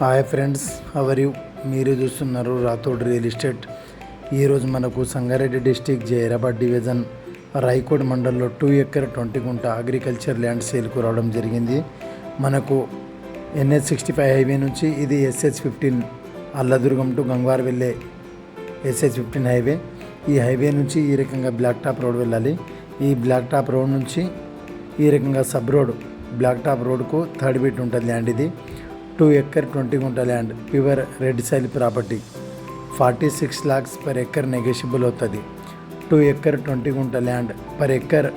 Hi friends, how are you. మీరు చూస్తున్నారు Rathod real estate. ఈరోజు మనకు సంగారెడ్డి డిస్టిక్ జైరాబాద్ డివిజన్ రాయకోడ్ మండల్లో 2 ఎకర్ 20 గుంట అగ్రికల్చర్ ల్యాండ్ సేల్కు రావడం జరిగింది. మనకు NH65 హైవే నుంచి ఇది SH15 అల్లదుర్గం టు గంగవార్ వెళ్ళే SH15 హైవే. ఈ హైవే నుంచి ఈ రకంగా బ్లాక్ టాప్ రోడ్ వెళ్ళాలి. ఈ బ్లాక్ టాప్ రోడ్ నుంచి ఈ రకంగా సబ్ రోడ్ బ్లాక్ టాప్ రోడ్కు థర్డ్ బిట్ ఉంటుంది ల్యాండ్. ఇది 2 ఎకర్ 20 గుంట land, pure red soil property. 46 lakhs per acre negotiable అవుతుంది. 2 ఎకర్ 20 గుంట ల్యాండ్ పర్ ఎకర్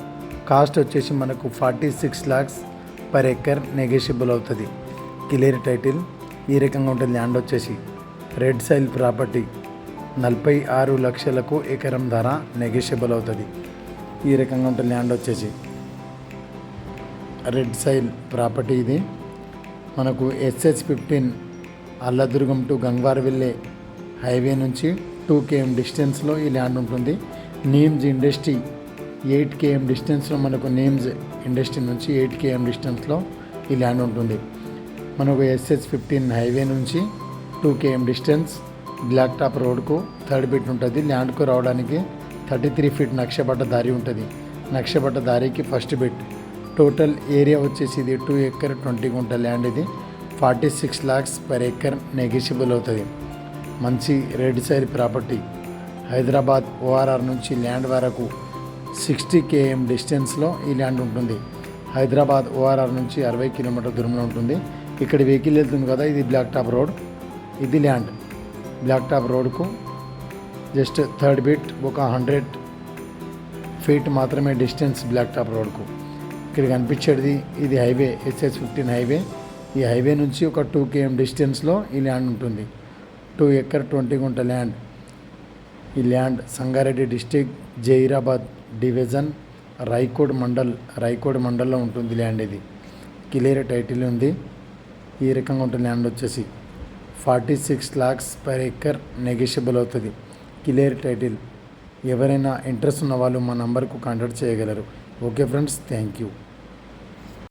కాస్ట్ వచ్చేసి మనకు 46 lakhs పర్ ఎకర్ నెగోషియబుల్ అవుతుంది. Clear title. ఈ రకంగా ఉంటుంది ల్యాండ్ వచ్చేసి రెడ్ సైల్ ప్రాపర్టీ. 46 లక్షలకు ఎకరం ధర నెగోషియబుల్ అవుతుంది. ఈ రకంగా ఉంటుంది ల్యాండ్ వచ్చేసి రెడ్ సైల్ ప్రాపర్టీ. ఇది మనకు SH15 అల్లదుర్గం టు గంగవార్ వెళ్ళే హైవే నుంచి 2 km డిస్టెన్స్లో ఈ ల్యాండ్ ఉంటుంది. నీమ్స్ ఇండస్ట్రీ 8 km డిస్టెన్స్లో, మనకు నీమ్స్ ఇండస్ట్రీ నుంచి 8 km డిస్టెన్స్లో ఈ ల్యాండ్ ఉంటుంది. మనకు SH15 హైవే నుంచి 2 km డిస్టెన్స్ బ్లాక్ టాప్ రోడ్కు థర్డ్ బిట్ ఉంటుంది. ల్యాండ్కు రావడానికి 33 feet నక్షపట్ట దారి ఉంటుంది. నక్షపట్ట దారికి ఫస్ట్ బిట్. టోటల్ ఏరియా వచ్చేసి ఇది 2 ఎకర్ 20 గుంట ల్యాండ్. ఇది 46 lakhs పర్ ఎకర్ నెగోషియబుల్ అవుతుంది. మంచి red soil property. Hyderabad ORR నుంచి ల్యాండ్ వరకు 60 km డిస్టెన్స్లో ఈ ల్యాండ్ ఉంటుంది. హైదరాబాద్ ORR నుంచి 60 కిలోమీటర్ దూరంలో ఉంటుంది. ఇక్కడ వెహికల్ వెళ్తుంది కదా, ఇది బ్లాక్ టాప్ రోడ్. ఇది ల్యాండ్ బ్లాక్ టాప్ రోడ్కు జస్ట్ థర్డ్ బిట్, ఒక 100 feet మాత్రమే డిస్టెన్స్ బ్లాక్ టాప్ రోడ్కు. ఇక్కడ కనిపించేది ఇది హైవే, SH15 హైవే. ఈ హైవే నుంచి ఒక 2 km డిస్టెన్స్లో ఈ ల్యాండ్ ఉంటుంది. 2 ఎకర్ 20 గుంట ల్యాండ్. ఈ land Sangareddy district Zaheerabad division Raikode మండల్లో ఉంటుంది ల్యాండ్. ఇది క్లియర్ టైటిల్ ఉంది. ఈ రకంగా ఉంటుంది ల్యాండ్ వచ్చేసి 46 lakhs పర్ ఎకర్ నెగోషియబుల్ అవుతుంది. Clear title. ఎవరైనా ఇంట్రెస్ట్ ఉన్న వాళ్ళు మా నంబర్కు కాంటాక్ట్ చేయగలరు. Okay friends, thank you.